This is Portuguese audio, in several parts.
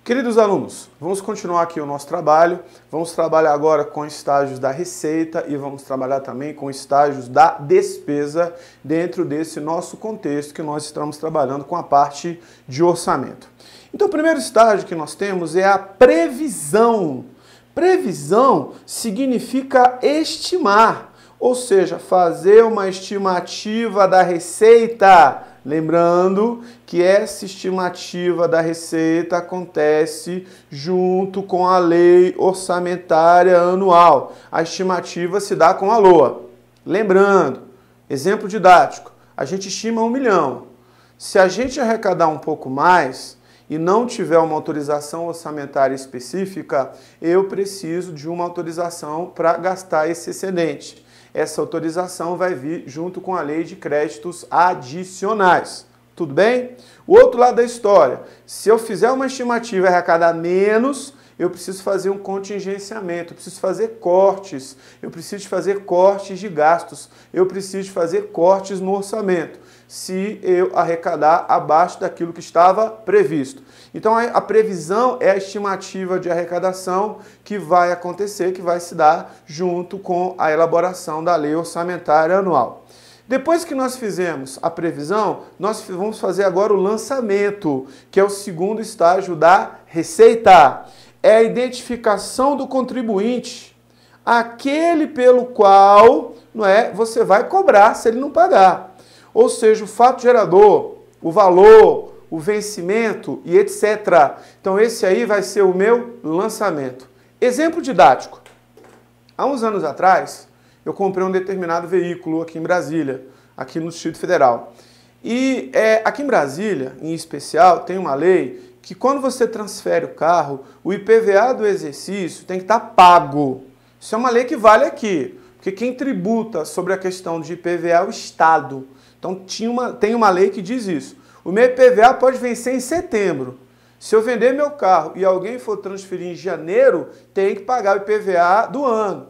Queridos alunos, vamos continuar aqui o nosso trabalho. Vamos trabalhar agora com estágios da receita e vamos trabalhar também com estágios da despesa dentro desse nosso contexto que nós estamos trabalhando com a parte de orçamento. Então, o primeiro estágio que nós temos é a previsão. Previsão significa estimar, ou seja, fazer uma estimativa da receita. Lembrando que essa estimativa da receita acontece junto com a lei orçamentária anual. A estimativa se dá com a LOA. Lembrando, exemplo didático, a gente estima 1 milhão. Se a gente arrecadar um pouco mais e não tiver uma autorização orçamentária específica, eu preciso de uma autorização para gastar esse excedente. Essa autorização vai vir junto com a lei de créditos adicionais. Tudo bem? O outro lado da história, se eu fizer uma estimativa e arrecadar menos, eu preciso fazer um contingenciamento, eu preciso fazer cortes, eu preciso fazer cortes de gastos, eu preciso fazer cortes no orçamento, se eu arrecadar abaixo daquilo que estava previsto. Então a previsão é a estimativa de arrecadação que vai acontecer, que vai se dar junto com a elaboração da lei orçamentária anual. Depois que nós fizemos a previsão, nós vamos fazer agora o lançamento, que é o segundo estágio da receita. É a identificação do contribuinte, aquele pelo qual você vai cobrar se ele não pagar. Ou seja, o fato gerador, o valor, o vencimento e etc. Então esse aí vai ser o meu lançamento. Exemplo didático. Há uns anos atrás, eu comprei um determinado veículo aqui em Brasília, aqui no Distrito Federal. E aqui em Brasília, em especial, tem uma lei que quando você transfere o carro, o IPVA do exercício tem que estar pago. Isso é uma lei que vale aqui, porque quem tributa sobre a questão de IPVA é o Estado. Então tem uma lei que diz isso. O meu IPVA pode vencer em setembro. Se eu vender meu carro e alguém for transferir em janeiro, tem que pagar o IPVA do ano.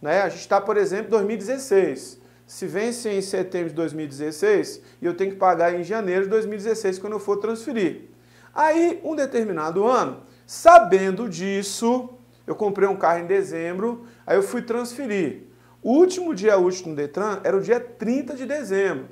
A gente está, por exemplo, em 2016. Se vence em setembro de 2016, eu tenho que pagar em janeiro de 2016 quando eu for transferir. Aí, um determinado ano, sabendo disso, eu comprei um carro em dezembro, aí eu fui transferir. O último dia útil no Detran era o dia 30 de dezembro.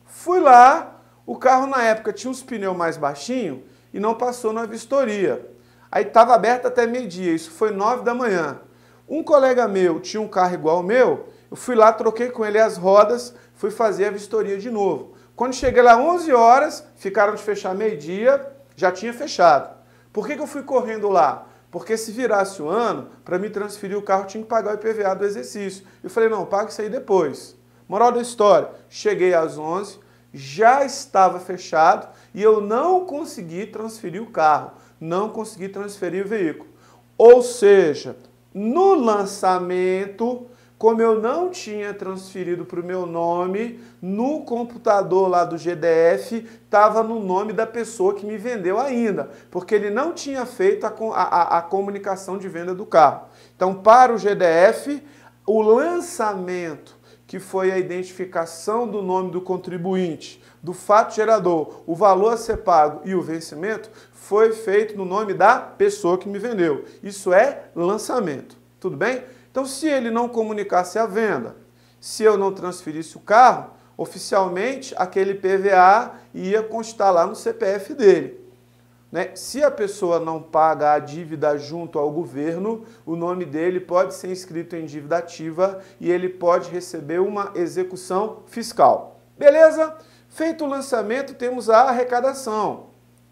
Fui lá, o carro na época tinha uns pneus mais baixinhos e não passou na vistoria. Aí estava aberto até meio-dia, isso foi 9 da manhã. Um colega meu tinha um carro igual ao meu, eu fui lá, troquei com ele as rodas, fui fazer a vistoria de novo. Quando cheguei lá 11 horas, ficaram de fechar meio-dia, já tinha fechado. Por que eu fui correndo lá? Porque se virasse o ano, para me transferir o carro, tinha que pagar o IPVA do exercício. Eu falei, não, paga isso aí depois. Moral da história, cheguei às 11, já estava fechado e eu não consegui transferir o carro, não consegui transferir o veículo. Ou seja, no lançamento, como eu não tinha transferido para o meu nome, no computador lá do GDF, estava no nome da pessoa que me vendeu ainda, porque ele não tinha feito a comunicação de venda do carro. Então, para o GDF, o lançamento, que foi a identificação do nome do contribuinte, do fato gerador, o valor a ser pago e o vencimento, foi feito no nome da pessoa que me vendeu. Isso é lançamento. Tudo bem? Então, se ele não comunicasse a venda, se eu não transferisse o carro, oficialmente aquele PVA ia constar lá no CPF dele. Se a pessoa não paga a dívida junto ao governo, o nome dele pode ser inscrito em dívida ativa e ele pode receber uma execução fiscal. Beleza? Feito o lançamento, temos a arrecadação.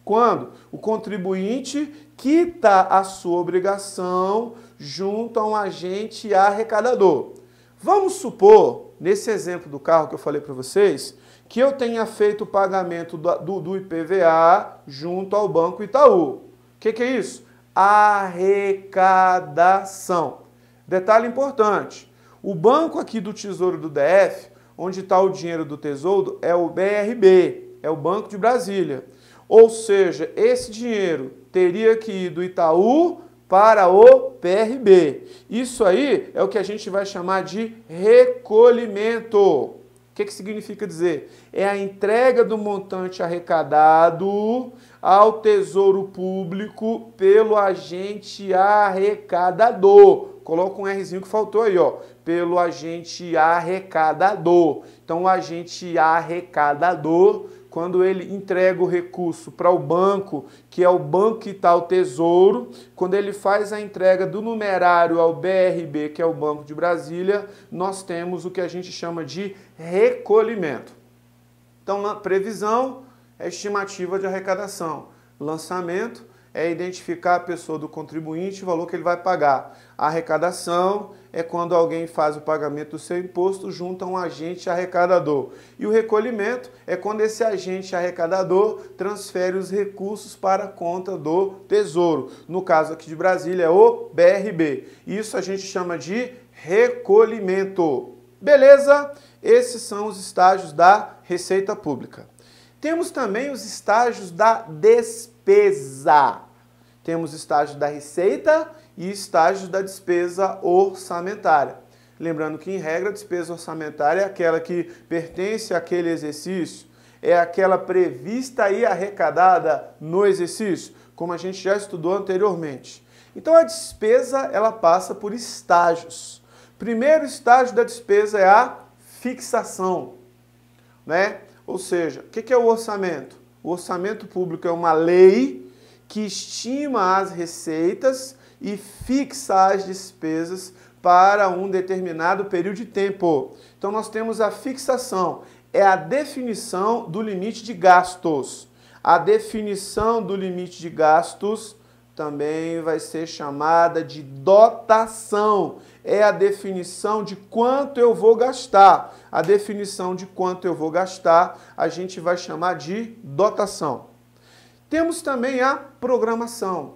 Quando o contribuinte quita a sua obrigação junto a um agente arrecadador. Vamos supor, nesse exemplo do carro que eu falei para vocês, que eu tenha feito o pagamento do IPVA junto ao Banco Itaú. O que é isso? Arrecadação. Detalhe importante, o banco aqui do Tesouro do DF, onde está o dinheiro do Tesouro, é o BRB, é o Banco de Brasília. Ou seja, esse dinheiro teria que ir do Itaú para o PRB. Isso aí é o que a gente vai chamar de recolhimento. O que significa dizer? É a entrega do montante arrecadado ao Tesouro Público pelo agente arrecadador. Coloca um Rzinho que faltou aí, ó. Pelo agente arrecadador. Então, o agente arrecadador, quando ele entrega o recurso para o banco, que é o banco que está o Tesouro, quando ele faz a entrega do numerário ao BRB, que é o Banco de Brasília, nós temos o que a gente chama de recolhimento. Então, previsão é estimativa de arrecadação. Lançamento é identificar a pessoa do contribuinte e o valor que ele vai pagar. A arrecadação é quando alguém faz o pagamento do seu imposto junto a um agente arrecadador. E o recolhimento é quando esse agente arrecadador transfere os recursos para a conta do Tesouro. No caso aqui de Brasília é o BRB. Isso a gente chama de recolhimento. Beleza? Esses são os estágios da Receita Pública. Temos também os estágios da despesa. Temos estágios da receita e estágios da despesa orçamentária. Lembrando que, em regra, a despesa orçamentária é aquela que pertence àquele exercício, é aquela prevista e arrecadada no exercício, como a gente já estudou anteriormente. Então, a despesa ela passa por estágios. Primeiro estágio da despesa é a fixação, né? Ou seja, o que é o orçamento? O orçamento público é uma lei que estima as receitas e fixa as despesas para um determinado período de tempo. Então nós temos a fixação, é a definição do limite de gastos. A definição do limite de gastos também vai ser chamada de dotação. É a definição de quanto eu vou gastar. A definição de quanto eu vou gastar a gente vai chamar de dotação. Temos também a programação.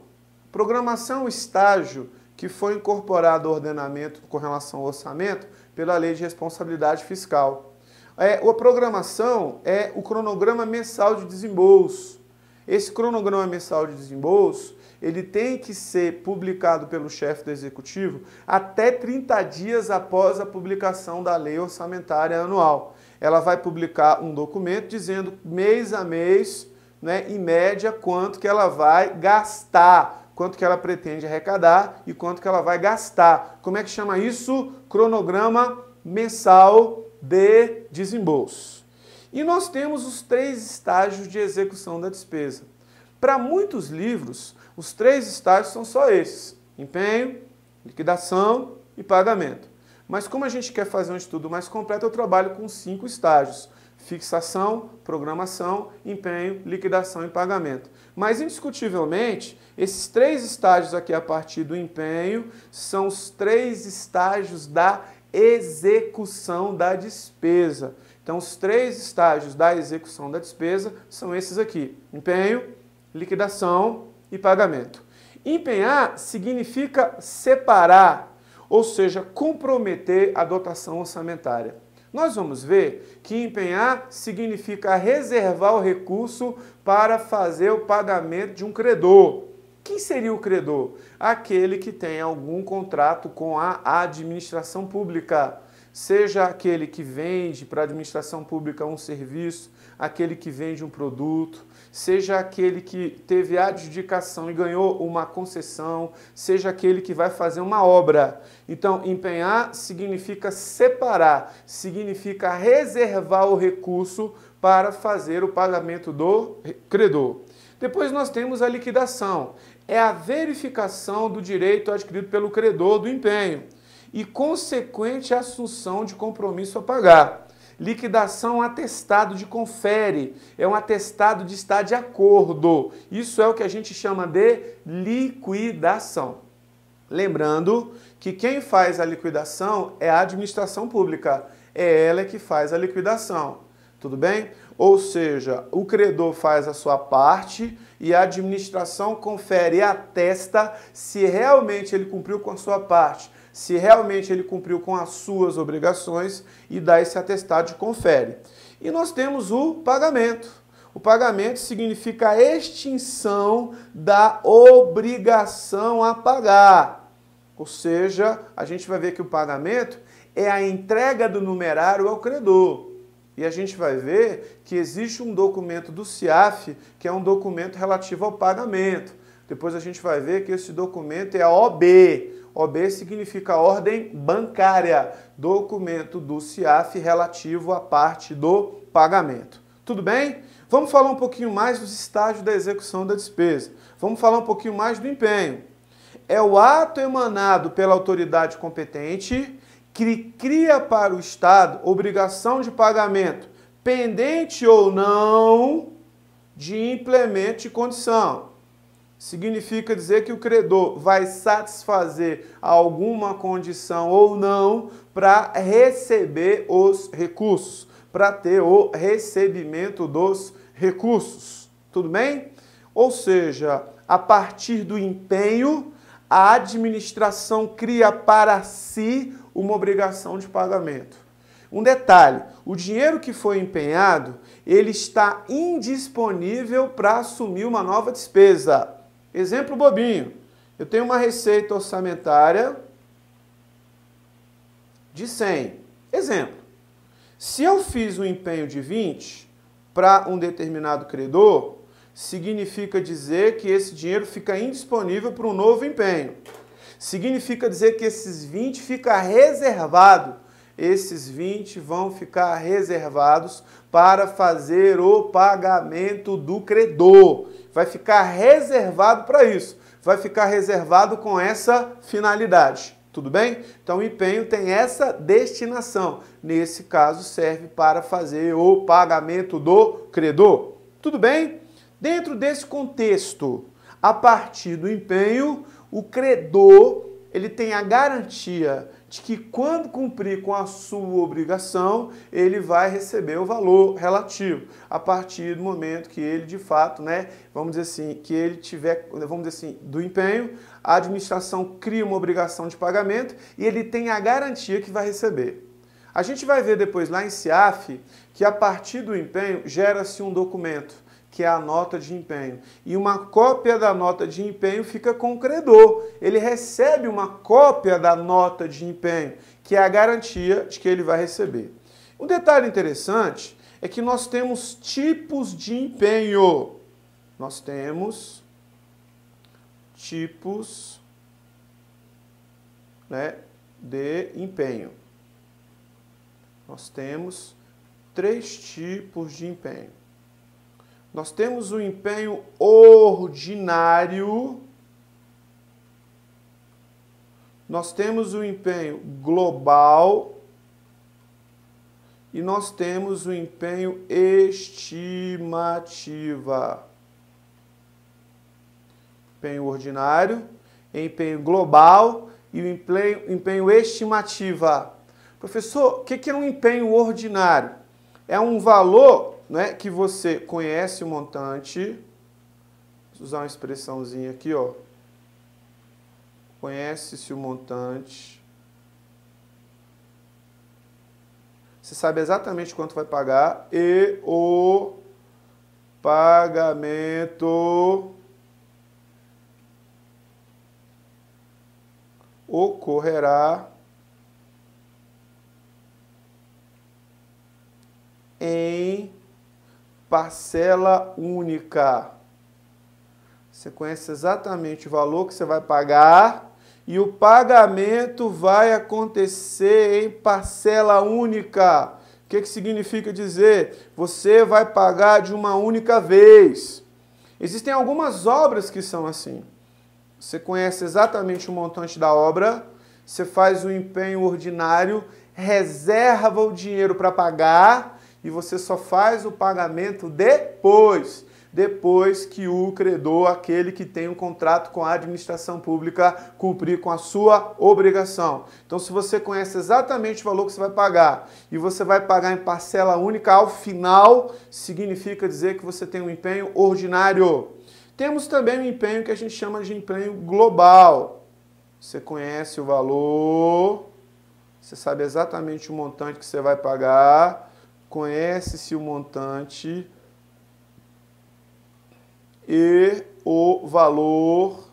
Programação é um estágio que foi incorporado ao ordenamento com relação ao orçamento pela Lei de Responsabilidade Fiscal. A programação é o cronograma mensal de desembolso. Esse cronograma mensal de desembolso ele tem que ser publicado pelo chefe do Executivo até 30 dias após a publicação da Lei Orçamentária Anual. Ela vai publicar um documento dizendo mês a mês, né, em média, quanto que ela vai gastar, quanto que ela pretende arrecadar e quanto que ela vai gastar. Como é que chama isso? Cronograma mensal de desembolso. E nós temos os 3 estágios de execução da despesa. Para muitos livros, os 3 estágios são só esses: empenho, liquidação e pagamento. Mas como a gente quer fazer um estudo mais completo, eu trabalho com 5 estágios: fixação, programação, empenho, liquidação e pagamento. Mas, indiscutivelmente, esses 3 estágios aqui a partir do empenho são os 3 estágios da execução da despesa. Então, os 3 estágios da execução da despesa são esses aqui: empenho, liquidação e pagamento. Empenhar significa separar, ou seja, comprometer a dotação orçamentária. Nós vamos ver que empenhar significa reservar o recurso para fazer o pagamento de um credor. Quem seria o credor? Aquele que tem algum contrato com a administração pública. Seja aquele que vende para a administração pública um serviço, aquele que vende um produto, seja aquele que teve adjudicação e ganhou uma concessão, seja aquele que vai fazer uma obra. Então, empenhar significa separar, significa reservar o recurso para fazer o pagamento do credor. Depois nós temos a liquidação, é a verificação do direito adquirido pelo credor do empenho e consequente assunção de compromisso a pagar. Liquidação, atestado de confere, é um atestado de estar de acordo. Isso é o que a gente chama de liquidação. Lembrando que quem faz a liquidação é a administração pública, é ela que faz a liquidação, tudo bem? Ou seja, o credor faz a sua parte e a administração confere e atesta se realmente ele cumpriu com a sua parte, se realmente ele cumpriu com as suas obrigações e dá esse atestado de confere. E nós temos o pagamento. O pagamento significa a extinção da obrigação a pagar. Ou seja, a gente vai ver que o pagamento é a entrega do numerário ao credor. E a gente vai ver que existe um documento do CIAF, que é um documento relativo ao pagamento. Depois a gente vai ver que esse documento é a OB. OB significa ordem bancária, documento do CIAF relativo à parte do pagamento. Tudo bem? Vamos falar um pouquinho mais dos estágios da execução da despesa. Vamos falar um pouquinho mais do empenho. É o ato emanado pela autoridade competente que cria para o Estado obrigação de pagamento, pendente ou não, de implemento de condição. Significa dizer que o credor vai satisfazer alguma condição ou não para receber os recursos, para ter o recebimento dos recursos. Tudo bem? Ou seja, a partir do empenho, a administração cria para si uma obrigação de pagamento. Um detalhe, o dinheiro que foi empenhado, ele está indisponível para assumir uma nova despesa. Exemplo bobinho, eu tenho uma receita orçamentária de 100. Exemplo, se eu fiz um empenho de 20 para um determinado credor, significa dizer que esse dinheiro fica indisponível para um novo empenho. Significa dizer que esses 20 fica reservado. Esses 20 vão ficar reservados para fazer o pagamento do credor. Vai ficar reservado para isso. Vai ficar reservado com essa finalidade. Tudo bem? Então o empenho tem essa destinação. Nesse caso serve para fazer o pagamento do credor. Tudo bem? Dentro desse contexto, a partir do empenho, o credor ele tem a garantia de que quando cumprir com a sua obrigação, ele vai receber o valor relativo, a partir do momento que ele, de fato, vamos dizer assim, que ele tiver, vamos dizer assim, do empenho, a administração cria uma obrigação de pagamento e ele tem a garantia que vai receber. A gente vai ver depois lá em CIAF que a partir do empenho gera-se um documento, que é a nota de empenho. E uma cópia da nota de empenho fica com o credor. Ele recebe uma cópia da nota de empenho, que é a garantia de que ele vai receber. Um detalhe interessante é que nós temos tipos de empenho. Nós temos tipos de empenho. Nós temos 3 tipos de empenho. Nós temos o empenho ordinário, nós temos o empenho global e nós temos o empenho estimativa. Empenho ordinário, empenho global e o empenho estimativa. Professor, o que é um empenho ordinário? É um valor que você conhece o montante, vou usar uma expressãozinha aqui, ó. Conhece-se o montante. Você sabe exatamente quanto vai pagar e o pagamento ocorrerá em parcela única. Você conhece exatamente o valor que você vai pagar e o pagamento vai acontecer em parcela única. O que significa dizer? Você vai pagar de uma única vez. Existem algumas obras que são assim. Você conhece exatamente o montante da obra, você faz o empenho ordinário, reserva o dinheiro para pagar e você só faz o pagamento depois que o credor, aquele que tem um contrato com a administração pública, cumprir com a sua obrigação. Então, se você conhece exatamente o valor que você vai pagar e você vai pagar em parcela única ao final, significa dizer que você tem um empenho ordinário. Temos também um empenho que a gente chama de empenho global. Você conhece o valor, você sabe exatamente o montante que você vai pagar, conhece-se o montante e o valor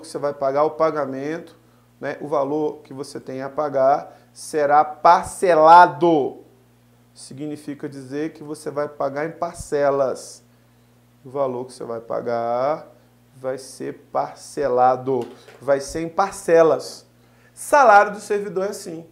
que você vai pagar, o pagamento, o valor que você tem a pagar será parcelado. significa dizer que você vai pagar em parcelas. O valor que você vai pagar vai ser parcelado, vai ser em parcelas. Salário do servidor é assim.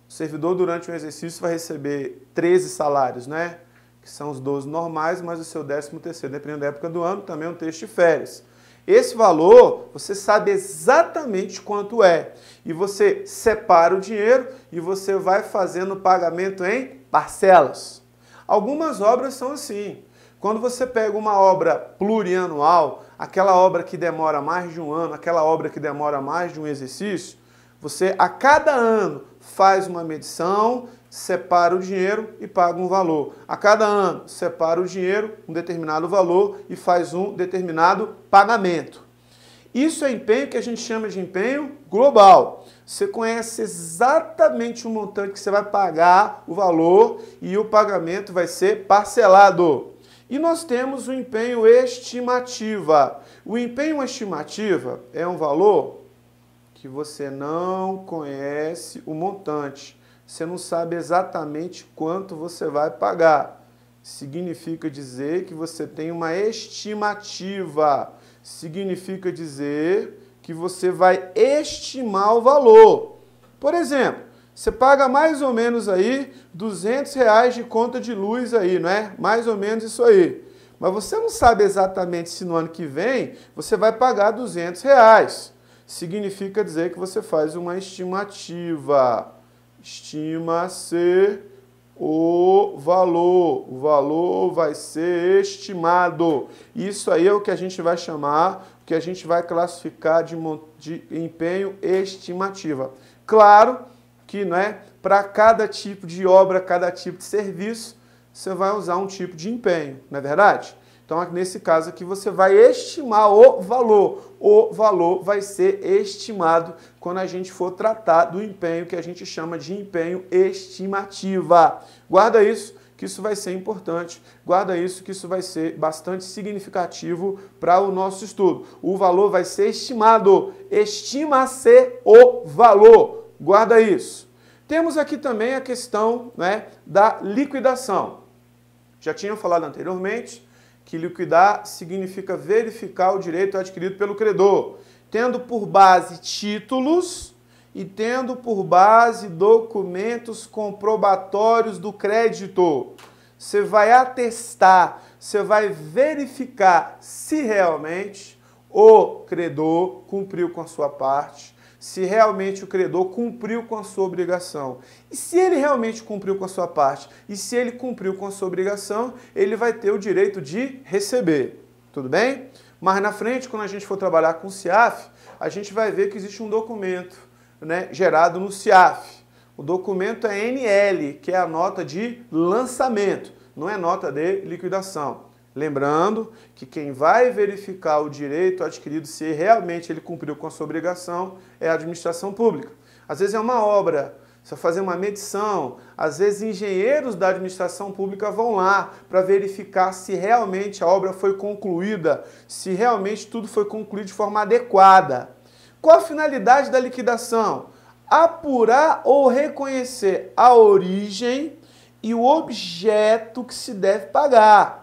O servidor, durante o exercício, vai receber 13 salários, né? Que são os 12 normais, mais o seu 13º, dependendo da época do ano, também um texto de férias. Esse valor, você sabe exatamente quanto é. E você separa o dinheiro e você vai fazendo o pagamento em parcelas. Algumas obras são assim. Quando você pega uma obra plurianual, aquela obra que demora mais de um ano, aquela obra que demora mais de um exercício, você a cada ano faz uma medição, separa o dinheiro e paga um valor. A cada ano, separa o dinheiro, um determinado valor, e faz um determinado pagamento. Isso é empenho que a gente chama de empenho global. Você conhece exatamente o montante que você vai pagar, o valor, e o pagamento vai ser parcelado. E nós temos o empenho estimativa. O empenho estimativa é um valor que você não conhece o montante. Você não sabe exatamente quanto você vai pagar. Significa dizer que você tem uma estimativa. Significa dizer que você vai estimar o valor. Por exemplo, você paga mais ou menos aí R$200 de conta de luz aí, não é? Mais ou menos isso aí. Mas você não sabe exatamente se no ano que vem você vai pagar R$200. Significa dizer que você faz uma estimativa. Estima-se o valor vai ser estimado. Isso aí é o que a gente vai chamar, o que a gente vai classificar de empenho estimativa. Claro que, né, para cada tipo de obra, cada tipo de serviço, você vai usar um tipo de empenho, não é verdade? Então, nesse caso aqui, você vai estimar o valor. O valor vai ser estimado quando a gente for tratar do empenho que a gente chama de empenho estimativa. Guarda isso, que isso vai ser importante. Guarda isso, que isso vai ser bastante significativo para o nosso estudo. O valor vai ser estimado. Estima-se o valor. Guarda isso. Temos aqui também a questão, né, da liquidação. Já tinha falado anteriormente que liquidar significa verificar o direito adquirido pelo credor, tendo por base títulos e tendo por base documentos comprobatórios do crédito. Você vai atestar, você vai verificar se realmente o credor cumpriu com a sua parte, se realmente o credor cumpriu com a sua obrigação. E se ele realmente cumpriu com a sua parte, e se ele cumpriu com a sua obrigação, ele vai ter o direito de receber. Tudo bem? Mas na frente, quando a gente for trabalhar com o CIAF, a gente vai ver que existe um documento, né, gerado no CIAF. O documento é NL, que é a nota de lançamento, não é nota de liquidação. Lembrando que quem vai verificar o direito adquirido, se realmente ele cumpriu com a sua obrigação, é a administração pública. Às vezes é uma obra, você vai fazer uma medição, às vezes engenheiros da administração pública vão lá para verificar se realmente a obra foi concluída, se realmente tudo foi concluído de forma adequada. Qual a finalidade da liquidação? Apurar ou reconhecer a origem e o objeto que se deve pagar.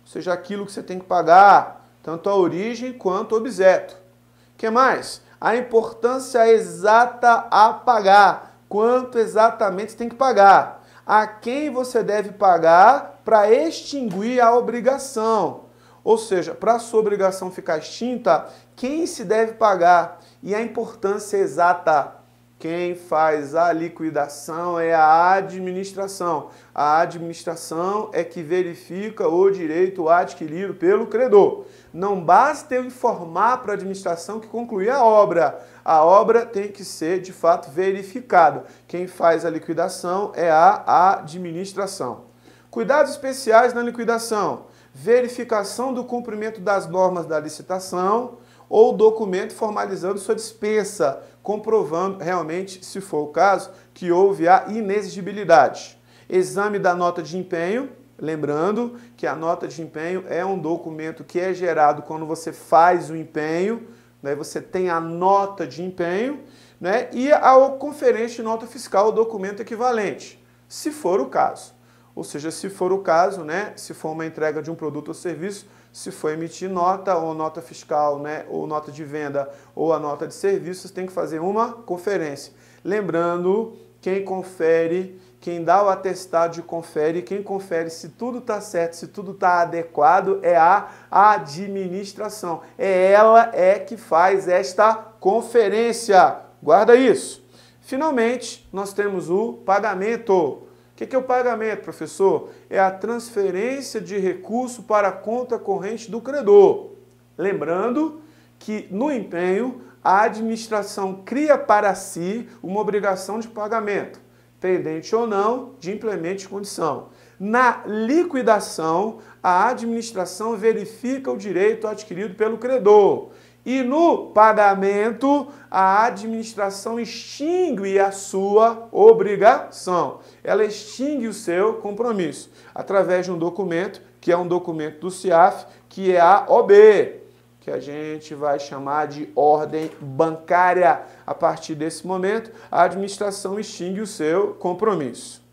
Ou seja, aquilo que você tem que pagar, tanto a origem quanto o objeto. O que mais? A importância exata a pagar. Quanto exatamente você tem que pagar. A quem você deve pagar para extinguir a obrigação. Ou seja, para a sua obrigação ficar extinta, quem se deve pagar? E a importância exata. Quem faz a liquidação é a administração. A administração é que verifica o direito adquirido pelo credor. Não basta eu informar para a administração que concluí a obra. A obra tem que ser, de fato, verificada. Quem faz a liquidação é a administração. Cuidados especiais na liquidação. Verificação do cumprimento das normas da licitação ou documento formalizando sua dispensa, comprovando realmente, se for o caso, que houve a inexigibilidade. Exame da nota de empenho, lembrando que a nota de empenho é um documento que é gerado quando você faz o empenho, né, você tem a nota de empenho, né, e a conferência de nota fiscal, o documento equivalente, se for o caso. ou seja, se for o caso, né, se for uma entrega de um produto ou serviço, se for emitir nota ou nota fiscal, né, ou nota de venda ou a nota de serviços, tem que fazer uma conferência. Lembrando, quem confere, quem dá o atestado de confere, quem confere se tudo está certo, se tudo está adequado, é a administração. Ela que faz esta conferência. Guarda isso. Finalmente, nós temos o pagamento. O que é o pagamento, professor? É a transferência de recurso para a conta corrente do credor. Lembrando que no empenho, a administração cria para si uma obrigação de pagamento, pendente ou não de implemento de condição. Na liquidação, a administração verifica o direito adquirido pelo credor. E no pagamento, a administração extingue a sua obrigação. Ela extingue o seu compromisso através de um documento, que é um documento do CIAF, que é a OB, que a gente vai chamar de ordem bancária. A partir desse momento, a administração extingue o seu compromisso.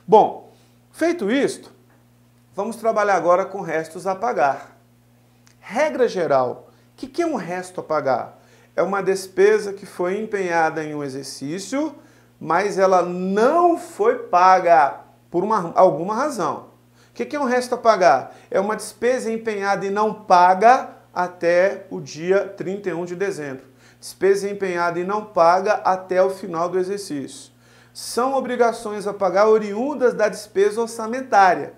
Bom, feito isto, vamos trabalhar agora com restos a pagar. Regra geral, o que é um resto a pagar? É uma despesa que foi empenhada em um exercício, mas ela não foi paga por alguma razão. O que é um resto a pagar? É uma despesa empenhada e não paga até o dia 31 de dezembro. Despesa empenhada e não paga até o final do exercício. São obrigações a pagar oriundas da despesa orçamentária,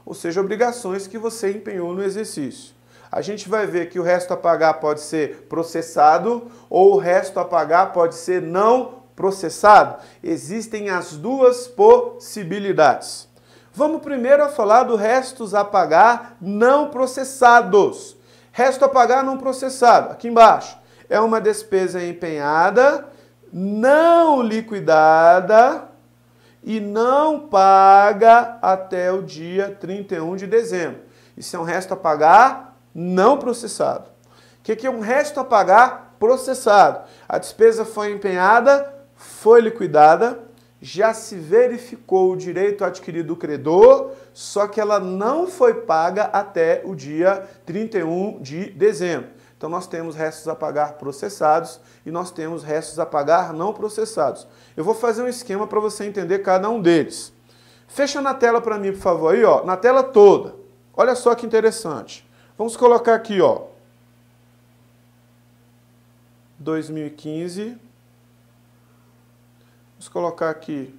ou seja, obrigações que você empenhou no exercício. A gente vai ver que o resto a pagar pode ser processado ou o resto a pagar pode ser não processado. Existem as duas possibilidades. Vamos primeiro a falar do restos a pagar não processados. Resto a pagar não processado, aqui embaixo, é uma despesa empenhada, não liquidada e não paga até o dia 31 de dezembro. Isso é um resto a pagar não processado. O que é um resto a pagar processado? A despesa foi empenhada, foi liquidada, já se verificou o direito adquirido do credor, só que ela não foi paga até o dia 31 de dezembro. Então nós temos restos a pagar processados e nós temos restos a pagar não processados. Eu vou fazer um esquema para você entender cada um deles. Fecha na tela para mim, por favor, aí, ó, na tela toda. Olha só que interessante. Vamos colocar aqui, ó, 2015. Vamos colocar aqui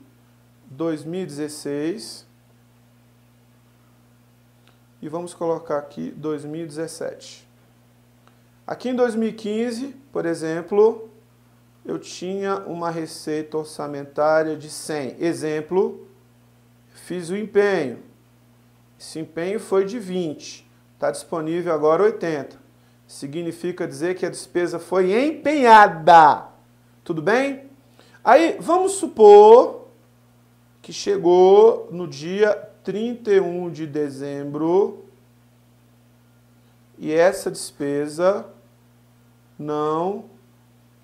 2016. E vamos colocar aqui 2017. Aqui em 2015, por exemplo, eu tinha uma receita orçamentária de 100. Exemplo, fiz o empenho. Esse empenho foi de 20. Está disponível agora 80. Significa dizer que a despesa foi empenhada. Tudo bem? Aí, vamos supor que chegou no dia 31 de dezembro e essa despesa não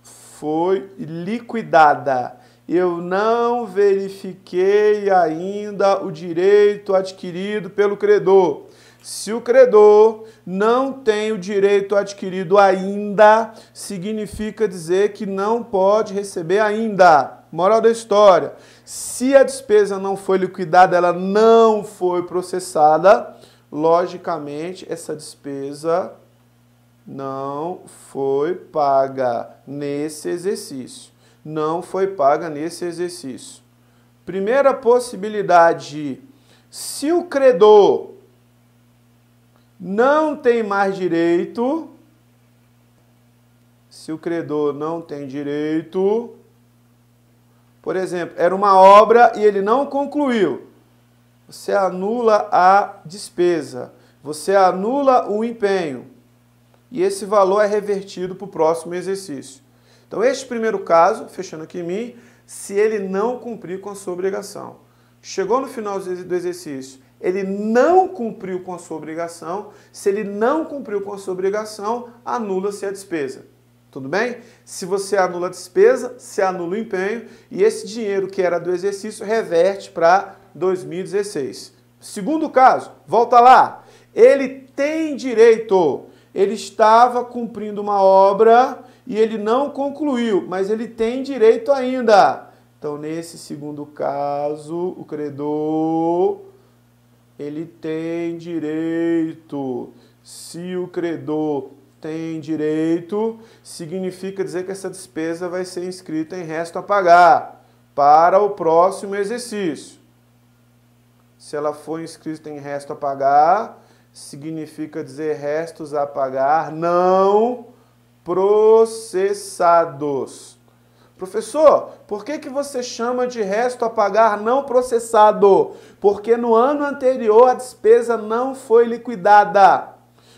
foi liquidada. Eu não verifiquei ainda o direito adquirido pelo credor. Se o credor não tem o direito adquirido ainda, significa dizer que não pode receber ainda. Moral da história, se a despesa não foi liquidada, ela não foi processada, logicamente essa despesa não foi paga nesse exercício. Não foi paga nesse exercício. Primeira possibilidade, se o credor não tem mais direito, se o credor não tem direito, por exemplo, era uma obra e ele não concluiu, você anula a despesa, você anula o empenho e esse valor é revertido para o próximo exercício. Então, este primeiro caso, fechando aqui em mim, se ele não cumprir com a sua obrigação. Chegou no final do exercício, ele não cumpriu com a sua obrigação. Se ele não cumpriu com a sua obrigação, anula-se a despesa. Tudo bem? Se você anula a despesa, se anula o empenho e esse dinheiro que era do exercício reverte para 2016. Segundo caso, volta lá. Ele tem direito. Ele estava cumprindo uma obra e ele não concluiu, mas ele tem direito ainda. Então, nesse segundo caso, o credor, ele tem direito. Se o credor tem direito, significa dizer que essa despesa vai ser inscrita em resto a pagar para o próximo exercício. Se ela for inscrita em resto a pagar, significa dizer restos a pagar não processados. Professor, por que você chama de resto a pagar não processado? Porque no ano anterior a despesa não foi liquidada.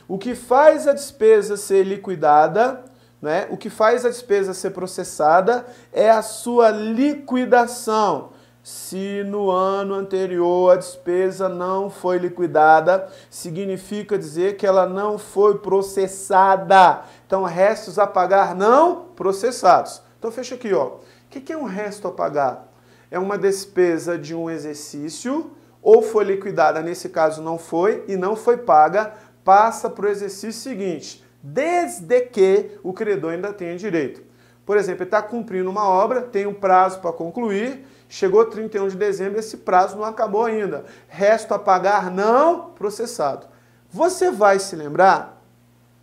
O que faz a despesa ser liquidada, né? O que faz a despesa ser processada é a sua liquidação. Se no ano anterior a despesa não foi liquidada, significa dizer que ela não foi processada. Então, restos a pagar não processados. Então, fecha aqui, ó. O que é um resto a pagar? É uma despesa de um exercício, ou foi liquidada, nesse caso não foi, e não foi paga, passa para o exercício seguinte, desde que o credor ainda tenha direito. Por exemplo, ele está cumprindo uma obra, tem um prazo para concluir, chegou 31 de dezembro, esse prazo não acabou ainda. Resto a pagar não processado. Você vai se lembrar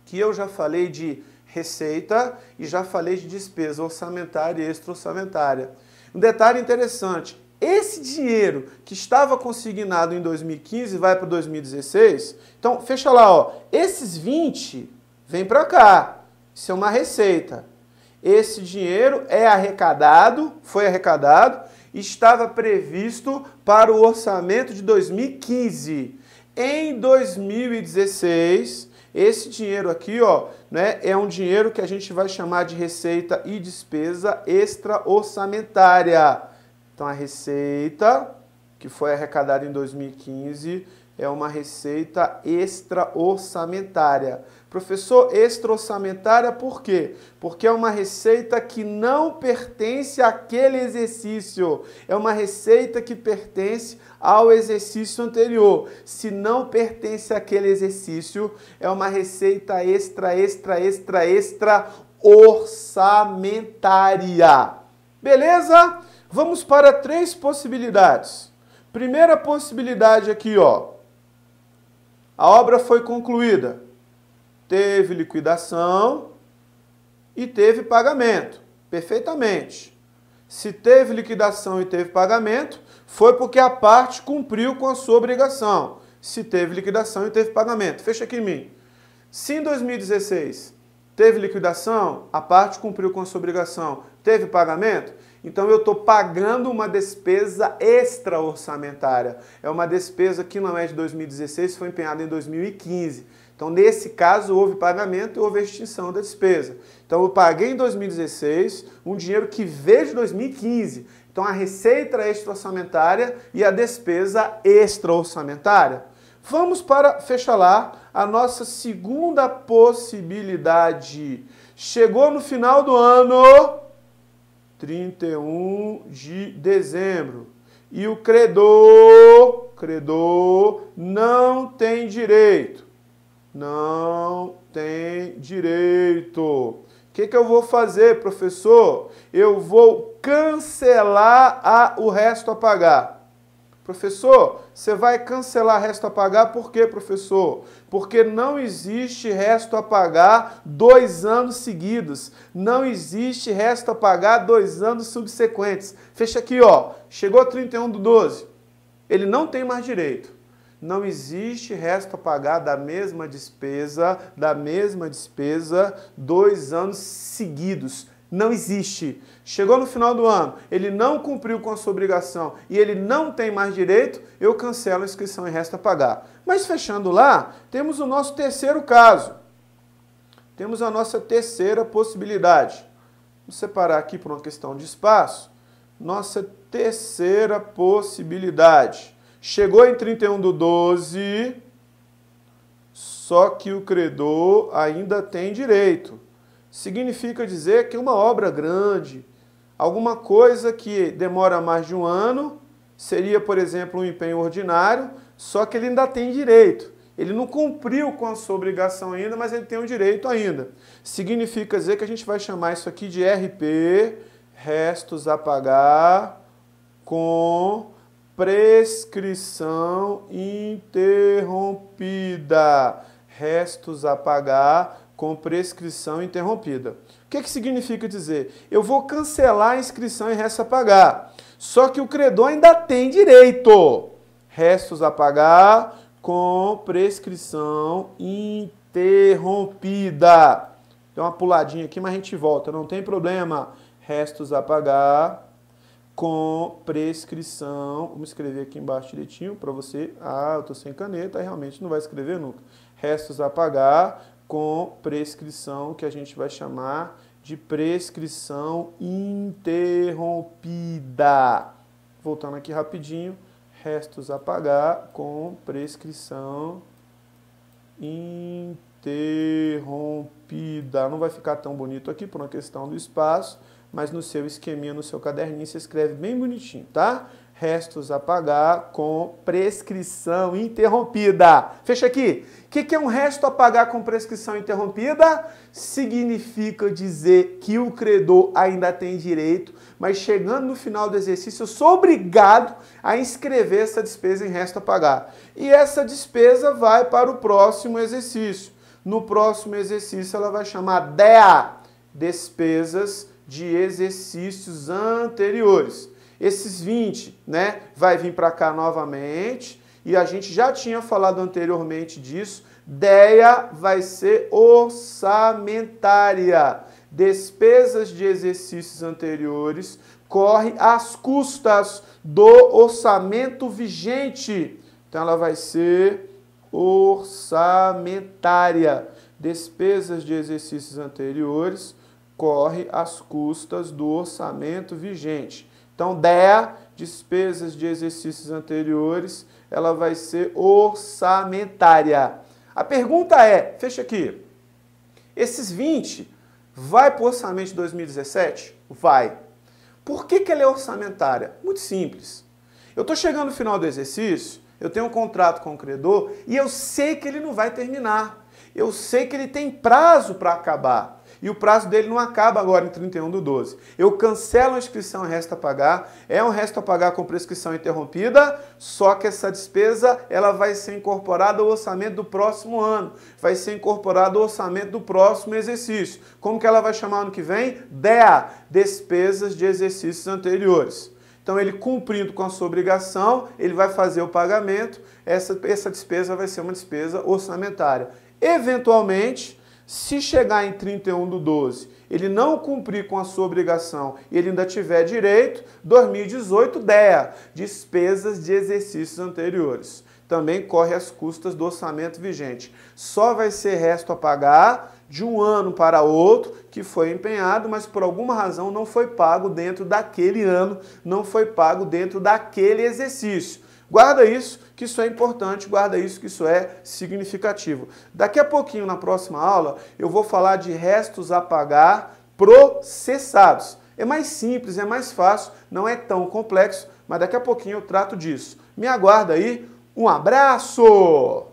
que eu já falei de receita e já falei de despesa orçamentária e extra-orçamentária. Um detalhe interessante, esse dinheiro que estava consignado em 2015 vai para 2016, então fecha lá, ó, esses 20 vem para cá, isso é uma receita. Esse dinheiro é arrecadado, foi arrecadado, estava previsto para o orçamento de 2015. Em 2016, esse dinheiro aqui, ó, né, é um dinheiro que a gente vai chamar de receita e despesa extra-orçamentária. Então, a receita que foi arrecadada em 2015 é uma receita extra-orçamentária. Professor, extra-orçamentária por quê? Porque é uma receita que não pertence àquele exercício. É uma receita que pertence ao exercício anterior. Se não pertence àquele exercício, é uma receita extra-orçamentária. Beleza? Vamos para 3 possibilidades. Primeira possibilidade aqui, ó. A obra foi concluída. Teve liquidação e teve pagamento. Perfeitamente. Se teve liquidação e teve pagamento, foi porque a parte cumpriu com a sua obrigação. Se teve liquidação e teve pagamento. Fecha aqui em mim. Se em 2016 teve liquidação, a parte cumpriu com a sua obrigação, teve pagamento, então eu estou pagando uma despesa extra-orçamentária. É uma despesa que não é de 2016, foi empenhada em 2015. Então, nesse caso, houve pagamento e houve extinção da despesa. Então, eu paguei em 2016 um dinheiro que veio de 2015. Então, a receita extra-orçamentária e a despesa extra-orçamentária. Vamos para, fecha lá, a nossa segunda possibilidade. Chegou no final do ano, 31 de dezembro, e o credor não tem direito. Não tem direito. O que eu vou fazer, professor? Eu vou cancelar o resto a pagar. Professor, você vai cancelar resto a pagar por quê, professor? Porque não existe resto a pagar 2 anos seguidos. Não existe resto a pagar 2 anos subsequentes. Fecha aqui, ó. Chegou 31/12. Ele não tem mais direito. Não existe resto a pagar da mesma despesa 2 anos seguidos. Não existe. Chegou no final do ano, ele não cumpriu com a sua obrigação e ele não tem mais direito, eu cancelo a inscrição em resto a pagar. Mas fechando lá, temos o nosso terceiro caso. Temos a nossa terceira possibilidade. Vamos separar aqui por uma questão de espaço. Nossa terceira possibilidade. Chegou em 31/12, só que o credor ainda tem direito. Significa dizer que uma obra grande, alguma coisa que demora mais de 1 ano, seria, por exemplo, um empenho ordinário, só que ele ainda tem direito. Ele não cumpriu com a sua obrigação ainda, mas ele tem o direito ainda. Significa dizer que a gente vai chamar isso aqui de RP, restos a pagar com prescrição interrompida. Restos a pagar com prescrição interrompida. O que significa dizer? Eu vou cancelar a inscrição em restos a pagar, só que o credor ainda tem direito. Restos a pagar com prescrição interrompida. Tem uma puladinha aqui, mas a gente volta, não tem problema. Restos a pagar com prescrição. Vamos escrever aqui embaixo direitinho para você. Ah, eu estou sem caneta, aí realmente não vai escrever nunca. Restos a pagar com prescrição, que a gente vai chamar de prescrição interrompida. Voltando aqui rapidinho. Restos a pagar com prescrição interrompida. Não vai ficar tão bonito aqui por uma questão do espaço, mas no seu esqueminha, no seu caderninho, você escreve bem bonitinho, tá? Restos a pagar com prescrição interrompida. Fecha aqui. O que é um resto a pagar com prescrição interrompida? Significa dizer que o credor ainda tem direito, mas chegando no final do exercício, eu sou obrigado a inscrever essa despesa em resto a pagar. E essa despesa vai para o próximo exercício. No próximo exercício, ela vai chamar DEA, despesas de exercícios anteriores. Esses 20, né, vai vir para cá novamente, e a gente já tinha falado anteriormente disso. DEA vai ser orçamentária. Despesas de exercícios anteriores corre às custas do orçamento vigente. Então ela vai ser orçamentária. Despesas de exercícios anteriores corre às custas do orçamento vigente. Então, DEA, despesas de exercícios anteriores, ela vai ser orçamentária. A pergunta é, fecha aqui, esses 20 vai para o orçamento de 2017? Vai. Por que ela é orçamentária? Muito simples. Eu estou chegando no final do exercício, eu tenho um contrato com o credor e eu sei que ele não vai terminar. Eu sei que ele tem prazo para acabar. E o prazo dele não acaba agora em 31/12. Eu cancelo a inscrição em resto a pagar, é um resto a pagar com prescrição interrompida, só que essa despesa ela vai ser incorporada ao orçamento do próximo ano, vai ser incorporada ao orçamento do próximo exercício. Como que ela vai chamar ano que vem? DEA, despesas de exercícios anteriores. Então ele cumprindo com a sua obrigação, ele vai fazer o pagamento, essa despesa vai ser uma despesa orçamentária. Eventualmente, se chegar em 31/12, ele não cumprir com a sua obrigação e ele ainda tiver direito, 2018 DEA, despesas de exercícios anteriores. Também corre às custas do orçamento vigente. Só vai ser resto a pagar de um ano para outro que foi empenhado, mas por alguma razão não foi pago dentro daquele ano, não foi pago dentro daquele exercício. Guarda isso, que isso é importante, guarda isso, que isso é significativo. Daqui a pouquinho, na próxima aula, eu vou falar de restos a pagar processados. É mais simples, é mais fácil, não é tão complexo, mas daqui a pouquinho eu trato disso. Me aguarda aí, um abraço!